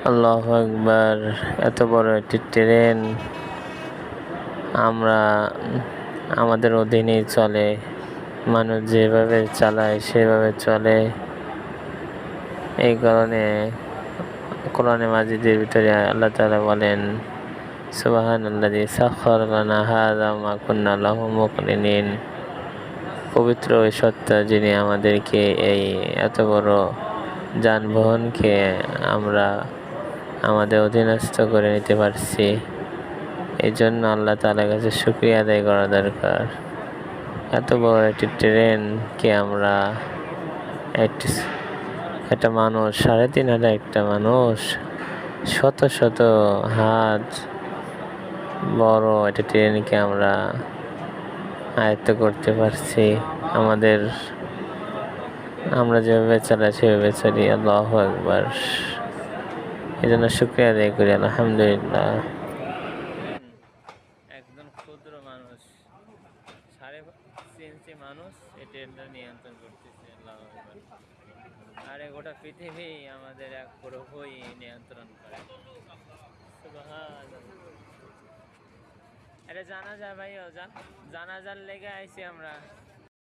আল্লাহু আকবার। এত বড় একটি ট্রেন আমরা আমাদের অধীনেই চলে, মানুষ যেভাবে চালায় সেভাবে চলে। এই কারণে কোরআনে মাজিদের ভিতরে আল্লাহ তাআলা বলেন, সুবহানাল্লাযী সাখখারা লানা হাযা ওয়া মা কুন্না লাহু মুকরিনিন। পবিত্র ওই সত্তা যিনি আমাদেরকে এই এত বড় যানবাহনকে আমরা আমাদের অধীনস্থ করে নিতে পারছি। এই জন্য আল্লাহ তাআলার কাছে শুকরিয়া আদায় করা দরকার। এত বড় একটি ট্রেনকে আমরা একটা মানুষ ৩,৫০০ একটা মানুষ শত শত হাত বড় একটা ট্রেনকে আমরা আয়ত্ত করতে পারছি। আমরা যেভাবে চালাই সেভাবে চলি। আল্লাহু আকবার। এই জন্য শুকরিয়া আদায় করি, আলহামদুলিল্লাহ। একজন ক্ষুদ্র মানুষ, ৩.৫ ইঞ্চি মানুষ এই ট্রেনটা নিয়ন্ত্রণ করতেছে। আল্লাহু আকবার। আর গোটা পৃথিবী আমাদের এক প্রভুই নিয়ন্ত্রণ করে। সুবহানাল্লাহ। আরে জানাজা ভাইও জানাজার লেগে আইছি আমরা।